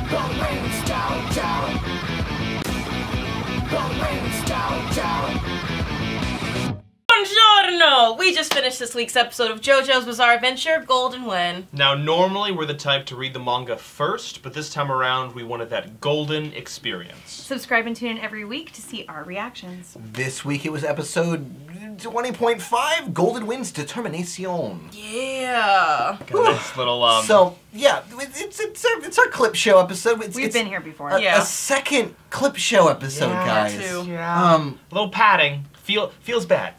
The wings down, down. The wings down, down. Buongiorno! We just finished this week's episode of JoJo's Bizarre Adventure, Golden Wind. Now, normally we're the type to read the manga first, but this time around we wanted that golden experience. Subscribe and tune in every week to see our reactions. This week it was episode 20.5, Golden Wind's Determination. Yeah. Got a nice little, So, yeah, it's our clip show episode. We've been here before. Yeah. A second clip show episode, guys. Too. Yeah. a little padding. Feels bad.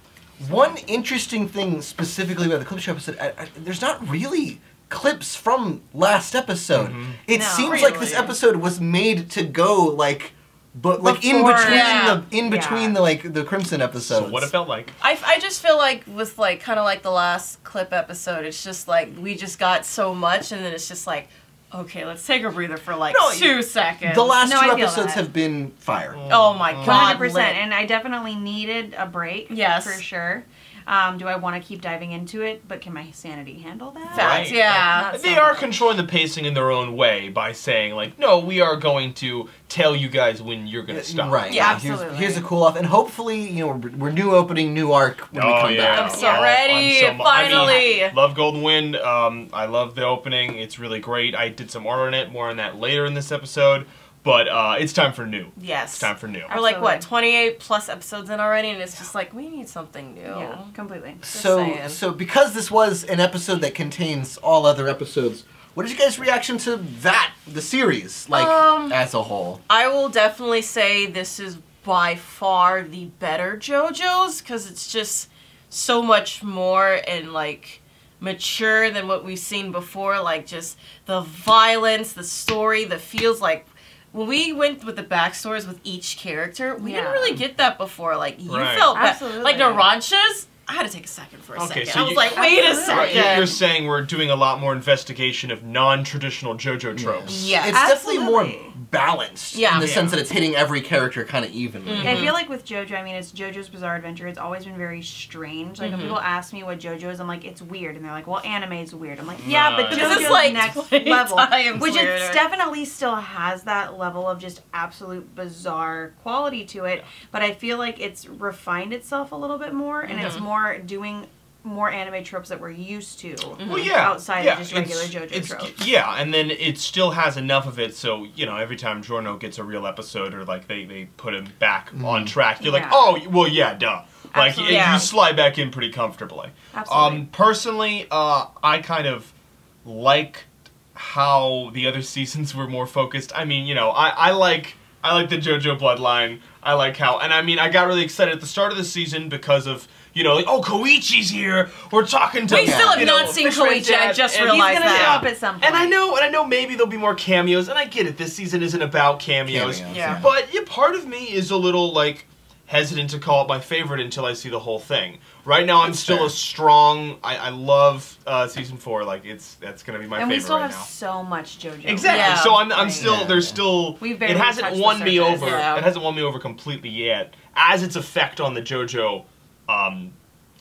One interesting thing specifically about the clip show episode, there's not really clips from last episode. It No. seems like this episode was made to go like, but like in Before- between the Crimson episodes. So what it felt like. I just feel like with like kind of like the last clip episode, it's just like we just got so much and then it's just like, okay, let's take a breather for like 2 seconds. The last No, two I feel episodes that. have been fire. Oh my god. 100%. lit. And I definitely needed a break. Yes. For sure. Do I want to keep diving into it? But can my sanity handle that? Facts, Right. yeah. Not They so are much. controlling the pacing in their own way by saying, like, no, we are going to tell you guys when you're going to stop. Right. Yeah, absolutely. Here's a cool off, and hopefully, you know, we're new opening, new arc when we come back. I'm so ready, finally. I mean, love Golden Wind. I love the opening. It's really great. I did some art on it, more on that later in this episode. But it's time for new. Yes. It's time for new. We're like, what, Absolutely. 28 plus episodes in already, and it's just like, we need something new. Yeah, completely. saying. So because this was an episode that contains all other episodes, what is your guys' reaction to that, the series, like, as a whole? I will definitely say this is by far the better JoJo's, because it's just so much more and, like, mature than what we've seen before. Like, just the violence, the story, the feels like... When we went with the backstories with each character, we didn't really get that before. Like, you Right. felt bad. Absolutely. Like, Narancha's, I had to take a second for a Okay, second. so I was you- like, wait a Absolutely. second. You're saying we're doing a lot more investigation of non-traditional JoJo tropes. Yes. It's definitely more Absolutely. balanced Yeah. in the Yeah. sense that it's hitting every character kind of evenly. I feel like with JoJo, I mean, it's JoJo's Bizarre Adventure. It's always been very strange. Like, when people ask me what JoJo is, I'm like, it's weird. And they're like, well, anime is weird. I'm like, yeah, but Because it's JoJo's like next 20 level. times Which weirder. it definitely still has that level of just absolute bizarre quality to it. But I feel like it's refined itself a little bit more. And it's more doing more anime tropes that we're used to. Well, yeah, Outside of just regular JoJo tropes. Yeah, and then it still has enough of it, so, you know, every time Giorno gets a real episode or, like, they put him back on track, you're like, Yeah. oh, well, yeah, duh. Like, Absolutely. you slide back in pretty comfortably. Absolutely. Personally, I kind of like how the other seasons were more focused. I mean, you know, I like the JoJo bloodline. I like how, and I mean, I got really excited at the start of the season because of, you know, like, oh, Koichi's here. We're talking to. We still have you know, not seen Fisherman Koichi. I Dad, just and realized He's gonna that. show up at some point. And I know maybe there'll be more cameos, and I get it. This season isn't about cameos. Yeah. But yeah, part of me is a little like hesitant to call it my favorite until I see the whole thing. Right now, I'm still a strong. I love season 4. Like that's gonna be my And favorite we still right have now. so much JoJo. Exactly. Yeah. So I'm still. Yeah. There's still. We've It barely hasn't touched the won me surface. over. Yeah. It hasn't won me over completely yet. As its effect on the JoJo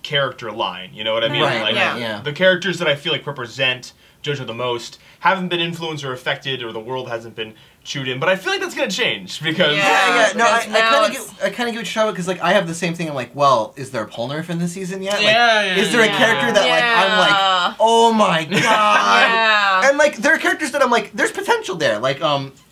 character line. You know what I mean? Right, Like, yeah. the characters that I feel like represent JoJo the most haven't been influenced or affected, or the world hasn't been chewed in. But I feel like that's gonna change because. Yeah. No, because now I kind it's- of get what you're talking about, because like I have the same thing. I'm like, well, is there a Polnareff in this season yet? Like, Yeah, is there a yeah. character that like I'm like, oh my god? Yeah. And like there are characters that I'm like, there's potential there. Like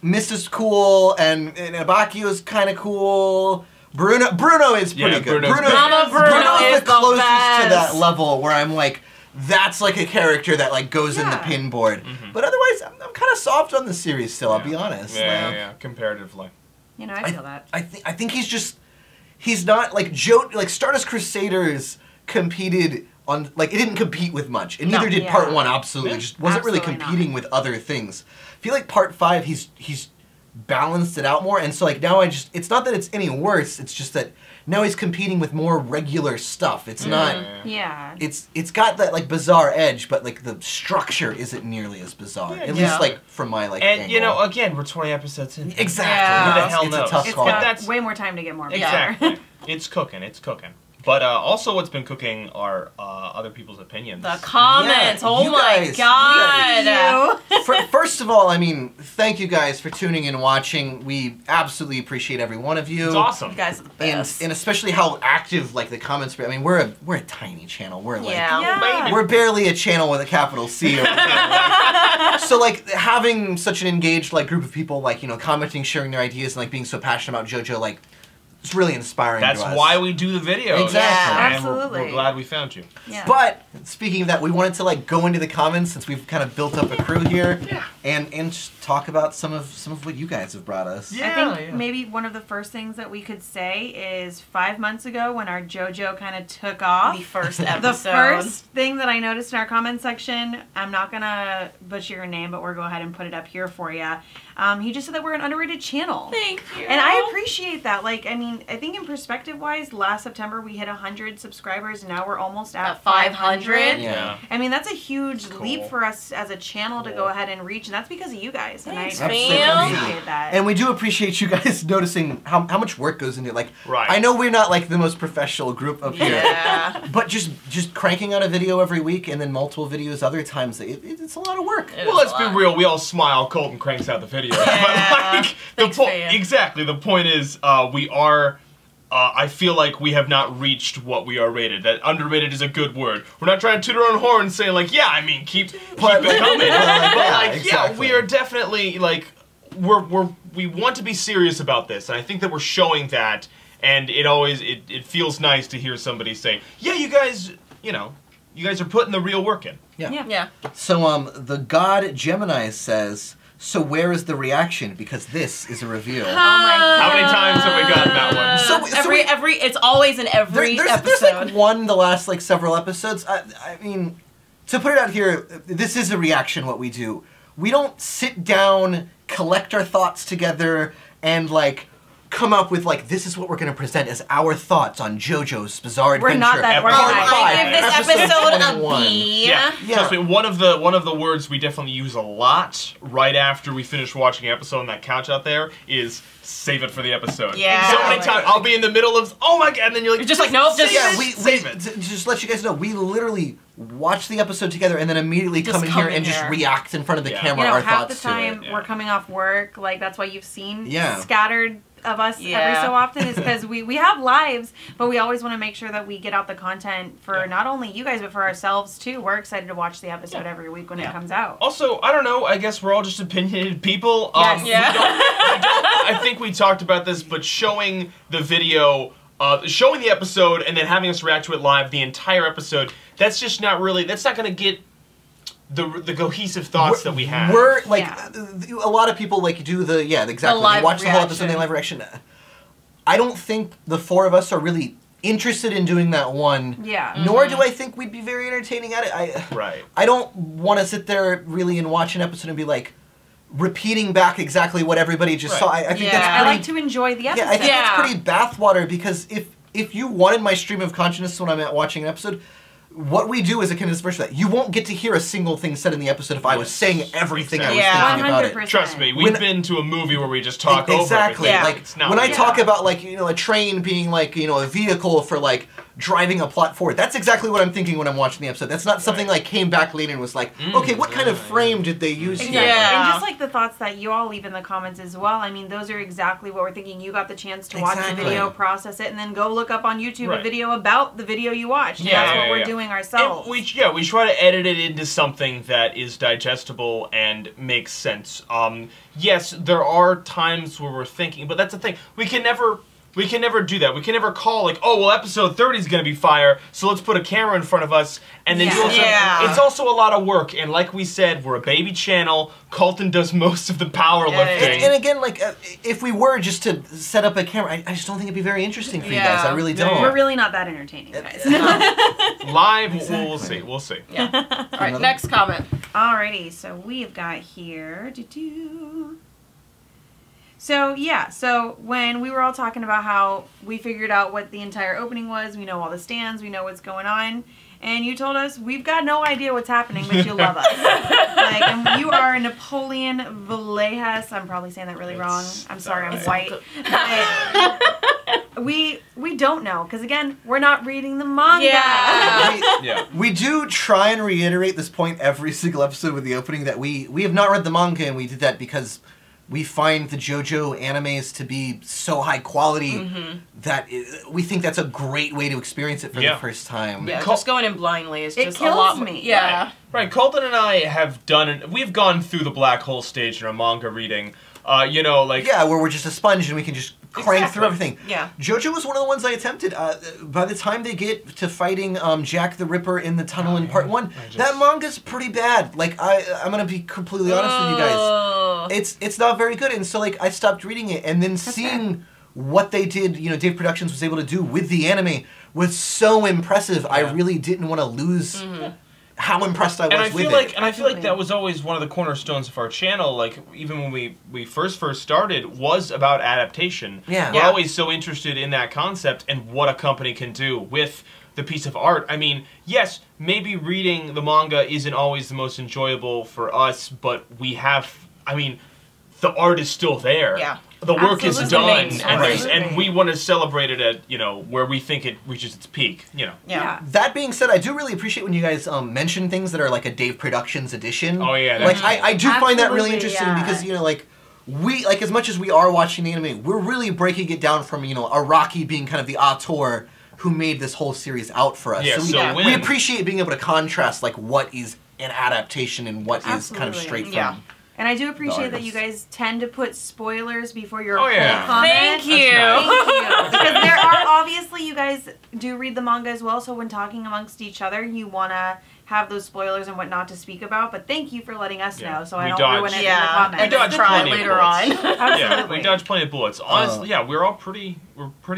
Mist is cool, and Abakio is kind of cool. Bruno is pretty good. Bruno's good. Mama Bruno Bruno's is the the closest best. to that level where I'm like, that's like a character that like goes in the Yeah. pin board. But otherwise, I'm kind of soft on the series still. I'll be honest. Yeah, comparatively. You know, I feel that. I think he's not like like Stardust Crusaders competed on, like, it didn't compete with much, and neither did Yeah. Part 1. Absolutely, Yeah. just wasn't really Absolutely competing with other things. I feel like Part 5 he's balanced it out more, and so like now it's not that it's any worse. It's just that now he's competing with more regular stuff. It's not. Yeah. It's got that like bizarre edge, but like the structure isn't nearly as bizarre. At least like from my like. And you know, angle. again, we're 20 episodes in. Exactly. Yeah. Who the hell it's knows? a tough It's call. got That's- way more time to get more bizarre. Exactly. It's cooking. It's cooking. But also what's been cooking are other people's opinions. The comments. Yeah, oh you my guys- god. First of all, I mean, thank you guys for tuning in and watching. We absolutely appreciate every one of you. It's awesome. You guys are the best. And especially how active like the comments. I mean, we're a tiny channel. We're like yeah. we're barely a channel with a capital C. Over here, like. So like having such an engaged like group of people like commenting, sharing their ideas, and like being so passionate about JoJo, like it's really inspiring. That's to us. why we do the videos. Exactly. Yeah, And absolutely. we're glad we found you. Yeah. But speaking of that, we wanted to like go into the comments since we've kind of built up a crew here, and just talk about some of what you guys have brought us. Yeah. I think maybe one of the first things that we could say is 5 months ago when our JoJo kind of took off. The first episode. The first thing that I noticed in our comment section, I'm not gonna butcher your name, but we're going to go ahead and put it up here for you. He just said that we're an underrated channel. Thank you. And I appreciate that. Like, I mean, I think in perspective-wise, last September we hit 100 subscribers, and now we're almost at 500. Yeah. I mean, that's a huge Cool. leap for us as a channel to go ahead and reach, and that's because of you guys. Thanks, and I fam. appreciate that. And we do appreciate you guys noticing how much work goes into it. Like, Right. I know we're not like the most professional group up here, Yeah. but just cranking out a video every week and then multiple videos other times, it's a lot of work. It Well, is let's a be lot. real. We all smile. Colton cranks out the video. Yeah. But like Thanks, fam. exactly. The point is, we are. I feel like we have not reached what we are rated. That underrated is a good word. We're not trying to toot our own horn saying like, yeah, I mean, keep it coming. But like, exactly. we are definitely like, we want to be serious about this, and I think that we're showing that. And it feels nice to hear somebody say, yeah, you guys are putting the real work in. Yeah. So the God Gemini says, so where is the reaction? Because this is a review. Oh my How many times have we gotten that one? So every it's always in every there's episode. like one the last like several episodes. I mean, to put it out here, this is a reaction. What we do, we don't sit down, collect our thoughts together, and like come up with like this is what we're going to present as our thoughts on JoJo's Bizarre Adventure. We're not that Part organized. five, I give this episode a 21. B. Yeah. Yeah. Trust me, one of the words we definitely use a lot right after we finish watching an episode on that couch out there is save it for the episode. Yeah. So many times I'll be in the middle of oh my god, and then you're like You're just like, nope, just- Yeah, save it. just let you guys know, we literally watch the episode together and then immediately Just come in come here in and just here. react in front of the Yeah. camera you know, our half the thoughts time to it. we're coming off work, like that's why you've seen Yeah. scattered of us every Yeah. so often is because we have lives, but we always want to make sure that we get out the content for not only you guys but for ourselves too. We're excited to watch the episode every week when it comes out. Also, I don't know, I guess we're all just opinionated people. Yes. Yeah. I think we talked about this, but showing the video, showing the episode and then having us react to it live, the entire episode, that's just not really, that's not going to get the cohesive thoughts that we have. We're like Yeah. a lot of people like do exactly. live They watch the whole episode, reaction. they live reaction. I don't think the four of us are really interested in doing that one. Yeah. Nor do I think we'd be very entertaining at it. Right. I don't want to sit there really and watch an episode and be like repeating back exactly what everybody just saw. I think Yeah. that's I pretty, like to enjoy the episode. yeah, I think Yeah. that's pretty bathwater because if you wanted my stream of consciousness when I'm at watching an episode, what we do is a condensed version of that. You won't get to hear a single thing said in the episode if I was saying everything I was Yeah. thinking about it. 100%. Trust me, we've When- been to a movie where we just talk Exactly. over everything. Yeah. Like It's not when I real. talk about like a train being like a vehicle for like driving a plot forward. That's exactly what I'm thinking when I'm watching the episode. That's not something like came back later and was like, okay, what kind of frame did they use here? Exactly. Yeah. And just like the thoughts that you all leave in the comments as well. I mean, those are exactly what we're thinking. You got the chance to watch the Exactly. video, process it, and then go look up on YouTube a Right. video about the video you watched. And Yeah, that's yeah, what we're yeah. doing And ourselves. we try to edit it into something that is digestible and makes sense. Yes, there are times where we're thinking, but that's the thing. We can never do that. We can never call like, oh well, episode 30 is gonna be fire, so let's put a camera in front of us and then do Yeah. something. Yeah. It's also a lot of work, and like we said, we're a baby channel. Colton does most of the powerlifting. And again, like if we were just to set up a camera, I just don't think it'd be very interesting for you guys. I Yeah. really Yeah, don't. We're really not that entertaining, guys. Live, Exactly. we'll see. We'll see. Yeah. All right, next comment. Alrighty, so we've got here. So yeah, so when we were all talking about how we figured out what the entire opening was, we know all the stands, we know what's going on, and you told us we've got no idea what's happening, but you love us. Like, and you are Napoleon Villegas. I'm probably saying that really wrong. I'm sorry, I'm white. We don't know because again, we're not reading the manga. Yeah. We do try and reiterate this point every single episode with the opening that we have not read the manga, and we did that because we find the JoJo animes to be so high quality that we think that's a great way to experience it for the first time. Yeah, just going in blindly is just kills a lot. me. Yeah. Right. Colton and I have we've gone through the black hole stage in our manga reading. You know, like... Yeah, where we're just a sponge and we can just crank through everything. Yeah. JoJo was one of the ones I attempted. By the time they get to fighting Jack the Ripper in the tunnel in part 1, that manga's pretty bad. Like, I'm gonna be completely honest with you guys. It's not very good, and so, like, I stopped reading it, and then seeing what they did, you know, Dave Productions was able to do with the anime was so impressive. I really didn't want to lose... how impressed I was with it. And I feel like that was always one of the cornerstones of our channel, like, even when we first started, was about adaptation. Yeah. We're always so interested in that concept and what a company can do with the piece of art. I mean, yes, maybe reading the manga isn't always the most enjoyable for us, but we have, I mean, the art is still there. Yeah. The work is done, Absolutely. and we want to celebrate it at, you know, where we think it reaches its peak, you know. Yeah. That being said, I do really appreciate when you guys mention things that are like a Dave Productions edition. Oh, yeah. Like, I do find that really Absolutely, interesting yeah. because, you know, like, we, like, as much as we are watching the anime, we're really breaking it down from, you know, Araki being kind of the auteur who made this whole series out for us. Yeah, so we appreciate being able to contrast, like, what is an adaptation and what is kind of straight from... And I do appreciate that you guys tend to put spoilers before your Oh, yeah. full comment. Thank you. Thank you. Because there are, obviously, you guys do read the manga as well, so when talking amongst each other, you want to have those spoilers and what not to speak about, but thank you for letting us know, so I don't ruin it in the comments. We dodge plenty later of on. bullets. Yeah, we dodge plenty of bullets. Honestly, yeah, we're pretty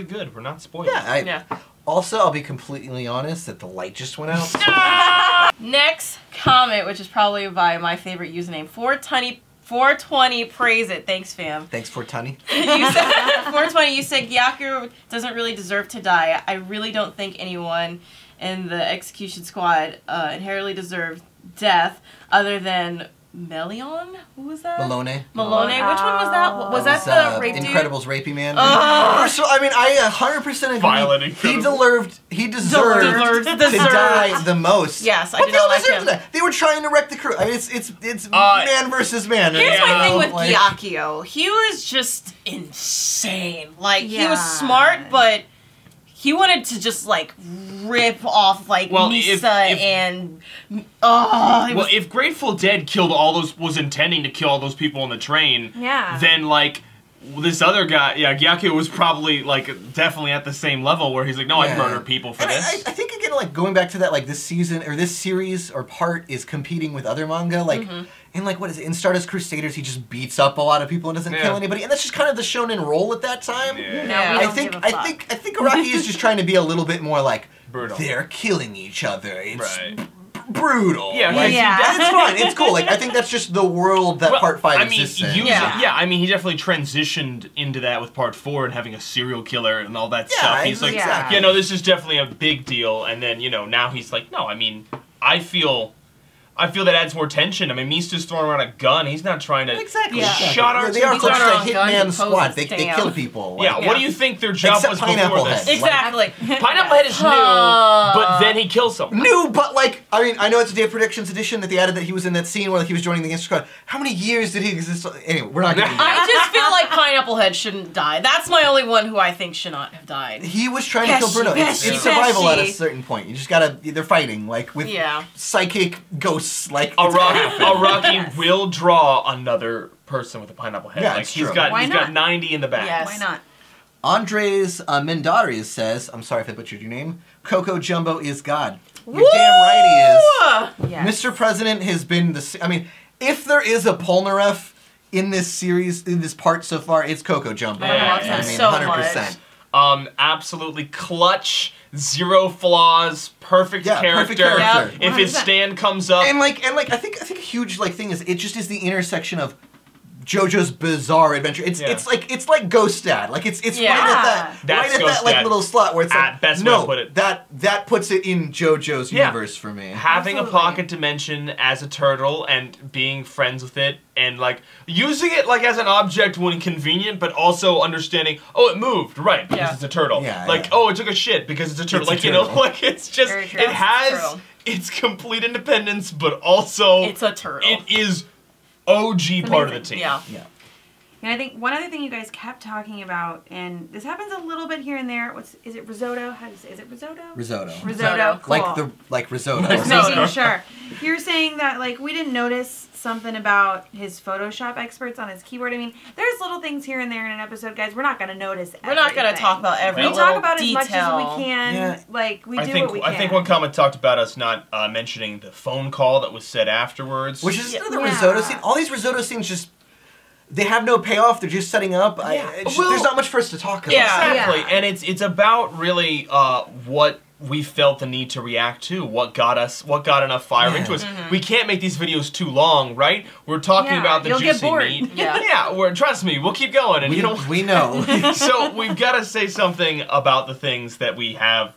good. We're not spoiled. Yeah, Also, I'll be completely honest that the light just went out. Next comment, which is probably by my favorite username, 420 praise it. Thanks, fam. Thanks for Tunny. You said 420. You said Gyaku doesn't really deserve to die. I really don't think anyone in the execution squad inherently deserved death, other than Melion? Who was that? Malone. Which one was that? Was that the rape dude? Incredibles rapey man. First of all, I mean, I 100% agree. Violent He deserved to die the most. Yes, I did not like him. They were trying to wreck the crew. I mean, it's man versus man. Here's my thing with Gyakio. He was just insane. Like, he was smart, but he wanted to just, like, rip off, like, Misa and... if Grateful Dead was intending to kill all those people on the train, then, like, this other guy, Gyakio was probably, like, definitely at the same level where he's like, no, I'd murder people for this. I think, again, like, going back to that, like, this season, or this series, or part is competing with other manga, like... And, like, what is it? In Stardust Crusaders, he just beats up a lot of people and doesn't kill anybody. And that's just kind of the shonen role at that time. I think Araki is just trying to be a little bit more, like, brutal. They're killing each other. It's brutal. Yeah, it's fun. It's cool. Like, I think that's just the world that Part 5 exists in. I mean, he definitely transitioned into that with Part 4 and having a serial killer and all that stuff. He's like, yeah, no, this is definitely a big deal. And then, you know, now he's like, no, I mean, I feel that adds more tension. I mean, Mista's throwing around a gun. He's not trying to shot our They are close to a hitman squad. They kill people. Like, what do you think their job was before this? Exactly. Pineapple Head is new, but then he kills someone. New, but like, I mean, I know it's a Dave Predictions edition that they added that he was in that scene where like, he was joining the gangster squad. How many years did he exist? Anyway, we're not getting I just feel like Pineapple Head shouldn't die. That's my only one who I think should not have died. He was trying to kill Bruno. It's survival at a certain point. You just gotta, they're fighting, like, with psychic ghosts, like, Araki will draw another person with a pineapple head. Yeah, like, it's he's true. got 90 in the back. Yes. Why not? Andres Mendares says, I'm sorry if I butchered your name, Coco Jumbo is God. You're damn right he is. Yes. Mr. President has been the... I mean, if there is a Polnareff in this series, in this part so far, it's Coco Jumbo. I love him so 100%. much. Absolutely clutch, zero flaws, perfect character. Perfect character. If his stand comes up, And I think a huge thing is it just is the intersection of JoJo's Bizarre Adventure. It's like Ghost Dad. Like it's right at that like little slot where it's like best way to put it. That puts it in JoJo's universe for me. Having a pocket dimension as a turtle and being friends with it and like using it like as an object when convenient, but also understanding, oh, it moved, right, because it's a turtle. Oh, it took a shit because it's a turtle. Like, you know, like it's just it has its complete independence, but also it's a turtle. It is OG part of the team. Yeah. And I think one other thing you guys kept talking about, and this happens a little bit here and there. Is it risotto? How do you say? Is it risotto? Risotto. Risotto. Cool. Like risotto. Making sure. You're saying that like we didn't notice something about his Photoshop experts on his keyboard. I mean, there's little things here and there in an episode, guys. We're not going to notice everything. We're not going to talk about every little We talk about detail. as much as we can. Yeah. Like, we do what we can. I think one comment talked about us not mentioning the phone call that was said afterwards. Which is another risotto scene. All these risotto scenes just... They have no payoff. They're just setting up. There's not much for us to talk about. Yeah, exactly. And it's about really what we felt the need to react to. What got enough fire into us. We can't make these videos too long, right? We're talking about the juicy meat. Trust me, we'll keep going. And we know. So we've got to say something about the things that we have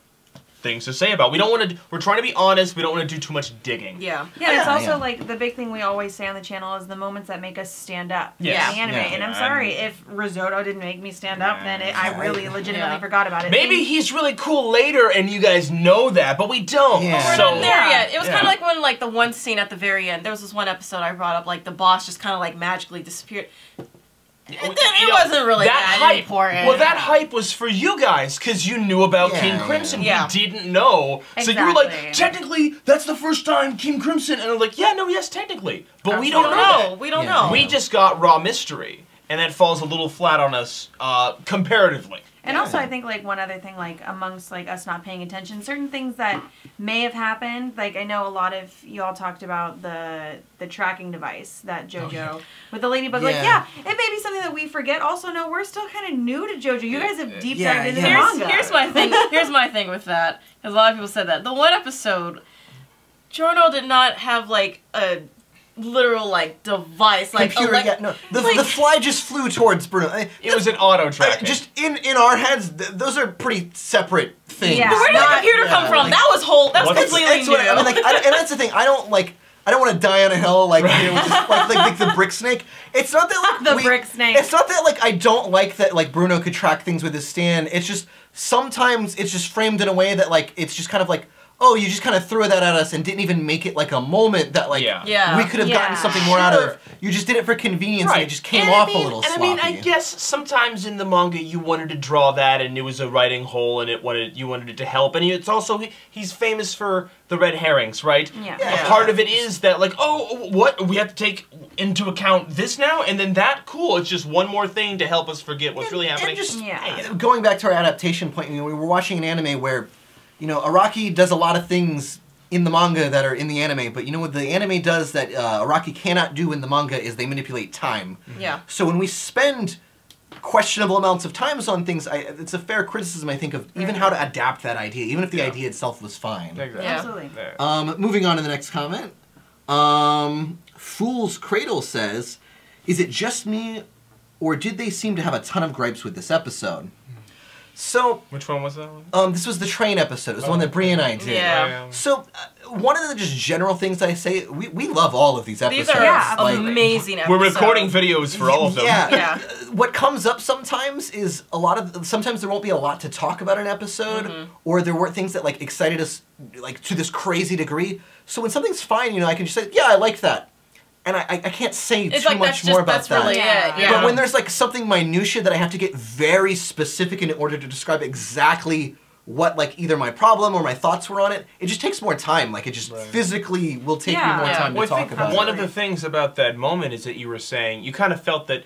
things to say about. We don't want to. We're trying to be honest. We don't want to do too much digging. Yeah. It's also like the big thing we always say on the channel is the moments that make us stand up. In the anime. And I'm sorry if risotto didn't make me stand up, then I really legitimately forgot about it. Maybe he's really cool later, and you guys know that, but we don't. But we're not there yet. It was kind of like when like the one scene at the very end. There was this one episode I brought up, like the boss just kind of like magically disappeared. It wasn't really that important. Well, that hype was for you guys, because you knew about King Crimson. We didn't know. So you were like, technically, that's the first time King Crimson. And I'm like, yes, technically. But we don't know. We don't know. We just got raw mystery. And that falls a little flat on us, comparatively. And also, I think, like, one other thing, like, amongst, like, us not paying attention, certain things that may have happened, like, I know a lot of y'all talked about the tracking device that JoJo, with the ladybug, like, it may be something that we forget. Also, no, we're still kind of new to JoJo. You guys have deep dived into the manga. Here's my thing with that, because a lot of people said that. The one episode, Giorno did not have, like, a literal like device, like computer. The fly just flew towards Bruno. It was an auto tracking. Just in our heads, those are pretty separate things. Yeah. Where did the computer come from? That was completely new. I mean, like, and that's the thing. I don't want to die on a hill like here with this, like the brick snake. It's not that like brick snake. It's not that like I don't like that like Bruno could track things with his stand. It's just sometimes it's just framed in a way that like it's just kind of like, oh, you just kind of threw that at us and didn't even make it like a moment that like we could have gotten something more out of. You just did it for convenience and it just came off a little sloppy. And I guess sometimes in the manga you wanted to draw that and it was a writing hole and you wanted it to help. And it's also, he's famous for the red herrings, right? A part of it is that like, oh, what? We have to take into account this now? And then that? Cool. It's just one more thing to help us forget what's really happening. And just going back to our adaptation point, we were watching an anime where Araki does a lot of things in the manga that are in the anime, but what the anime does that Araki cannot do in the manga is they manipulate time. So when we spend questionable amounts of times on things, it's a fair criticism, I think, of even how to adapt that idea, even if the idea itself was fine. Absolutely. Moving on to the next comment. Fool's Cradle says, is it just me, or did they seem to have a ton of gripes with this episode? So, which one was that one? This was the train episode. It was the one that Brie and I did. So, one of the just general things I say, we love all of these episodes. These are amazing episodes. We're recording videos for all of them. What comes up sometimes is sometimes there won't be a lot to talk about in an episode, or there weren't things that like excited us like to this crazy degree. So when something's fine, I can just say, yeah, I like that. And I can't say too much more about that. Really it. But when there's like something minutia that I have to get very specific in order to describe exactly what like either my problem or my thoughts were on it, it just takes more time. Like it just physically will take me more time to talk about it. One of the things about that moment is that you were saying, you kind of felt that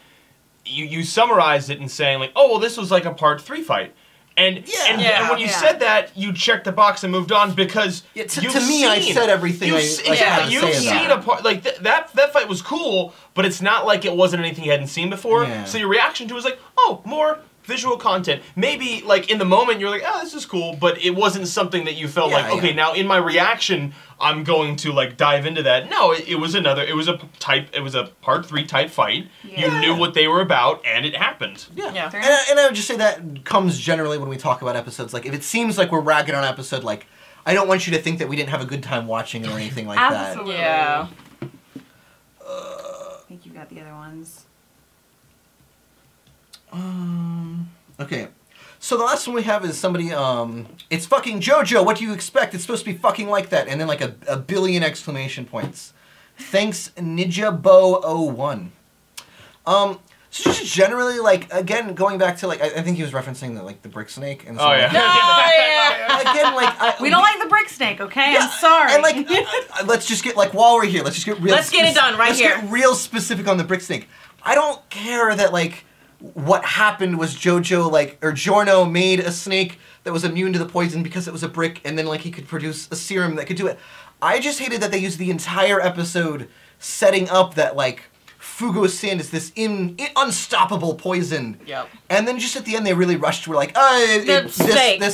you summarized it in saying like, oh, well, this was like a part 3 fight. And when you said that, you checked the box and moved on because to me, I said everything I had to say about it. A part like that fight was cool, but it's not like it wasn't anything you hadn't seen before. So your reaction to it was like, oh, more visual content. Maybe, like, in the moment, you're like, oh, this is cool, but it wasn't something that you felt like, okay, now in my reaction, I'm going to, like, dive into that. No, it was a part 3 type fight. You knew what they were about, and it happened. Yeah. And I would just say that comes generally when we talk about episodes. Like, if it seems like we're ragging on an episode, like, I don't want you to think that we didn't have a good time watching it or anything like that. Absolutely. Yeah. I think you got the other ones. Okay. So the last one we have is somebody, it's fucking Jojo, what do you expect? It's supposed to be fucking like that. And then like a billion exclamation points. Thanks, NinjaBo01. So just generally, like, again, going back to, like, I think he was referencing, the brick snake. And Oh, yeah. Again, like... We don't like the brick snake, okay? Yeah, I'm sorry. And, like, let's just get, like, while we're here, let's just get real... Let's get it done right here. Let's get real specific on the brick snake. I don't care that, like, what happened was Jojo, like, or Giorno made a snake that was immune to the poison because it was a brick, and then, like, he could produce a serum that could do it. I just hated that they used the entire episode setting up that, like, Fugo Sand is this unstoppable poison. Yep. And then just at the end, they really rushed. We're like, this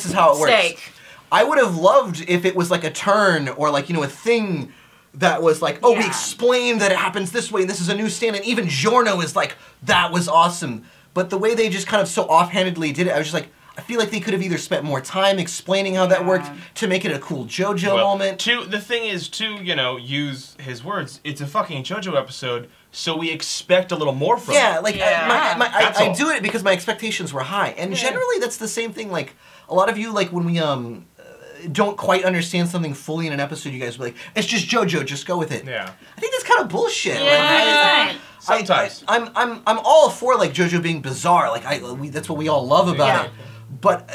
is how it works. Steak. I would have loved if it was like a turn or like, a thing that was like, we explained that it happens this way and this is a new stand. And even Giorno is like, that was awesome. But the way they just kind of so offhandedly did it, I was just like, I feel like they could have either spent more time explaining how that worked to make it a cool JoJo moment. The thing is, to, use his words, it's a fucking JoJo episode, so we expect a little more from it. Yeah, like, I do it because my expectations were high. And generally, that's the same thing, like, a lot of you, like, when we, don't quite understand something fully in an episode, you guys will be like, it's just JoJo, just go with it. Yeah. I think that's kind of bullshit. Yeah. Sometimes. I'm all for, like, JoJo being bizarre. Like, that's what we all love about it. But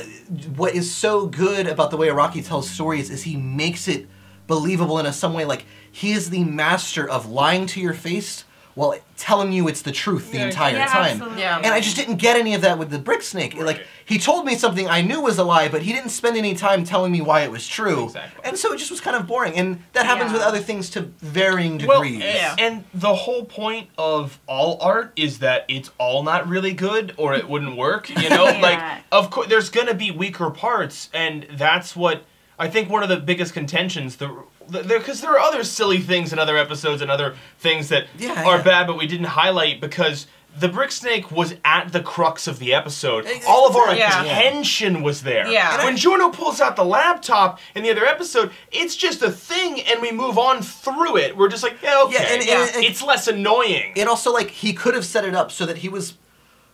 what is so good about the way Araki tells stories is he makes it believable in some way. Like, he is the master of lying to your face while telling you it's the truth the entire time. Absolutely. Yeah. And I just didn't get any of that with the brick snake. Like, he told me something I knew was a lie, but he didn't spend any time telling me why it was true. Exactly. And so it just was kind of boring. And that happens with other things to varying degrees. And the whole point of all art is that it's all not really good or it wouldn't work, Like, of course, there's going to be weaker parts, and that's what I think one of the biggest contentions, because there are other silly things in other episodes and other things that are bad, but we didn't highlight because the brick snake was at the crux of the episode. All of our attention was there. Yeah. When Giorno pulls out the laptop in the other episode, it's just a thing, and we move on through it. We're just like, okay, it's less annoying. It also, like, he could have set it up so that he was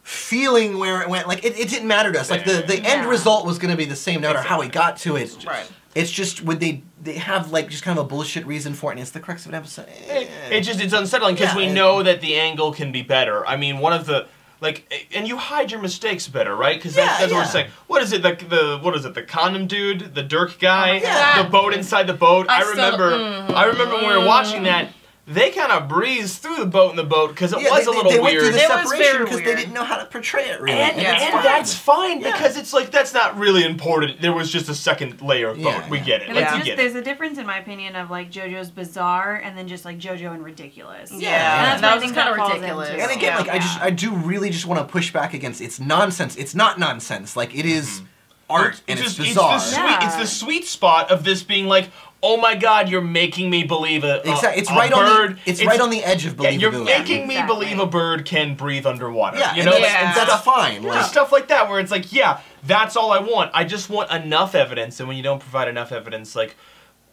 feeling where it went. Like, it didn't matter to us. Like, the end result was going to be the same, no matter how he got to it. Right. It's just when they have, like, just kind of a bullshit reason for it, and it's the crux of an episode. It's unsettling because we know that the angle can be better. I mean, one of the, like, and you hide your mistakes better, right? Because that's what we're saying. What is it? The condom dude, the Dirk guy, the boat inside the boat. I remember when we were watching that. They kind of breezed through the boat because it was a little they weird. Went through the it was separation very because weird. They didn't know how to portray it really. And that's fine because it's like, that's not really important. There was just a second layer of boat. We get it. There's a difference, in my opinion, of, like, JoJo's bizarre and then just, like, JoJo and ridiculous. Yeah. And that was kind of ridiculous. Into. And again, I do really just want to push back against it's nonsense. It's not nonsense. Like, it is art and it's bizarre. It's the sweet spot of this being like, oh my God, you're making me believe it's a right bird. Right on the edge of believability. You're making me believe a bird can breathe underwater. Yeah, and that's fine. Like, stuff like that where it's like, that's all I want. I just want enough evidence, and when you don't provide enough evidence, like,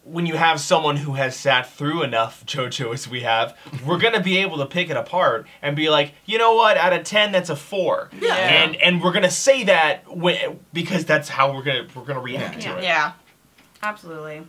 when you have someone who has sat through enough JoJo as we have, we're gonna be able to pick it apart and be like, you know what? Out of 10, that's a 4. Yeah. And we're gonna say that because that's how we're gonna react to it. Yeah. Absolutely.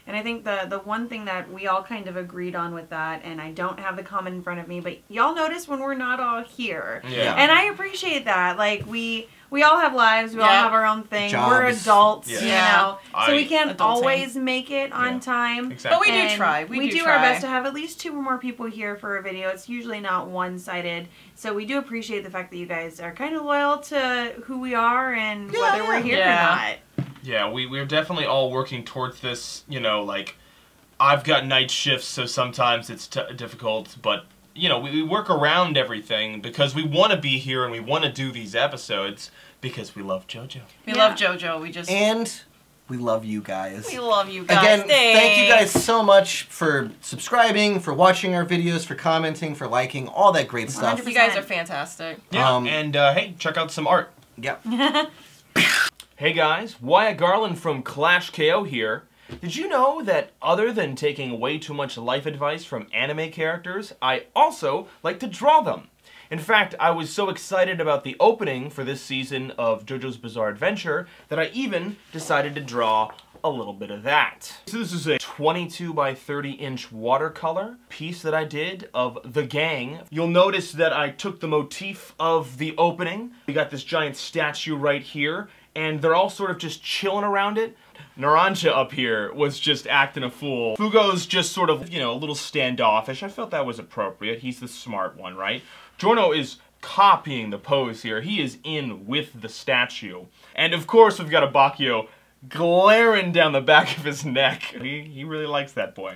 And I think the one thing that we all kind of agreed on with that, and I don't have the comment in front of me, but y'all notice when we're not all here. Yeah. And I appreciate that. Like, we all have lives, we all have our own thing. Jobs. We're adults, Yeah. you know. So we can't Adulting. always make it on time. Exactly. But we do And try. We do our best to have at least 2 or more people here for a video. It's usually not one-sided. So we do appreciate the fact that you guys are kind of loyal to who we are and whether we're here or not. Yeah, we're definitely all working towards this, like, I've got night shifts, so sometimes it's difficult, but you know, we work around everything because we want to be here and we want to do these episodes because we love JoJo. We love JoJo. We just... And we love you guys. We love you guys. Again, Thanks. thank you guys so much for subscribing, for watching our videos, for commenting, for liking, all that great stuff. 100%. You guys are fantastic. Yeah, and hey, check out some art. Yep. Hey guys, Wyatt Garland from Clash KO here. Did you know that other than taking way too much life advice from anime characters, I also like to draw them? In fact, I was so excited about the opening for this season of JoJo's Bizarre Adventure that I even decided to draw a little bit of that. So this is a 22 by 30 inch watercolor piece that I did of the gang. You'll notice that I took the motif of the opening. We got this giant statue right here, and they're all sort of just chilling around it. Naranja up here was just acting a fool. Fugo's just sort of, you know, a little standoffish. I felt that was appropriate. He's the smart one, right? Giorno is copying the pose here. He is in with the statue. And of course we've got a Bacchio glaring down the back of his neck. He really likes that boy.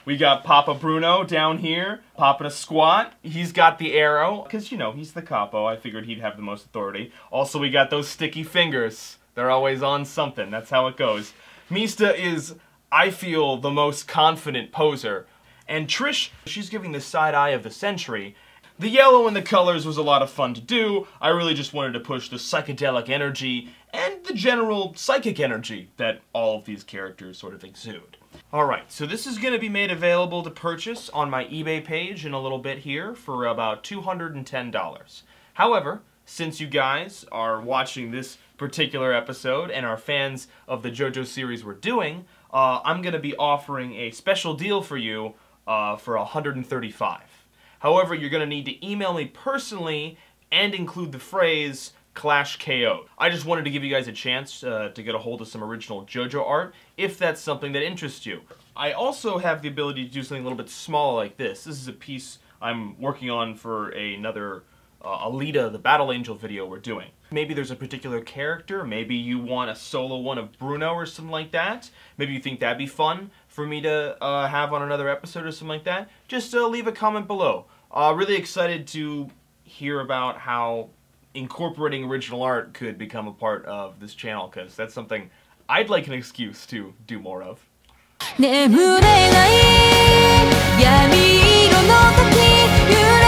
We got Papa Bruno down here, popping a squat. He's got the arrow, because, you know, he's the capo. I figured he'd have the most authority. Also, we got those sticky fingers. They're always on something. That's how it goes. Mista is, I feel, the most confident poser. And Trish, she's giving the side eye of the century. The yellow and the colors was a lot of fun to do. I really just wanted to push the psychedelic energy and the general psychic energy that all of these characters sort of exude. Alright, so this is going to be made available to purchase on my eBay page in a little bit here for about $210. However, since you guys are watching this particular episode and are fans of the JoJo series we're doing, I'm going to be offering a special deal for you for $135. However, you're going to need to email me personally and include the phrase Clash KO. I just wanted to give you guys a chance to get a hold of some original JoJo art, if that's something that interests you. I also have the ability to do something a little bit smaller like this. This is a piece I'm working on for another Alita, the Battle Angel video we're doing. Maybe there's a particular character, maybe you want a solo one of Bruno or something like that. Maybe you think that'd be fun for me to have on another episode or something like that. Just leave a comment below. Really excited to hear about how incorporating original art could become a part of this channel, because that's something I'd like an excuse to do more of. 眠れない闇色の時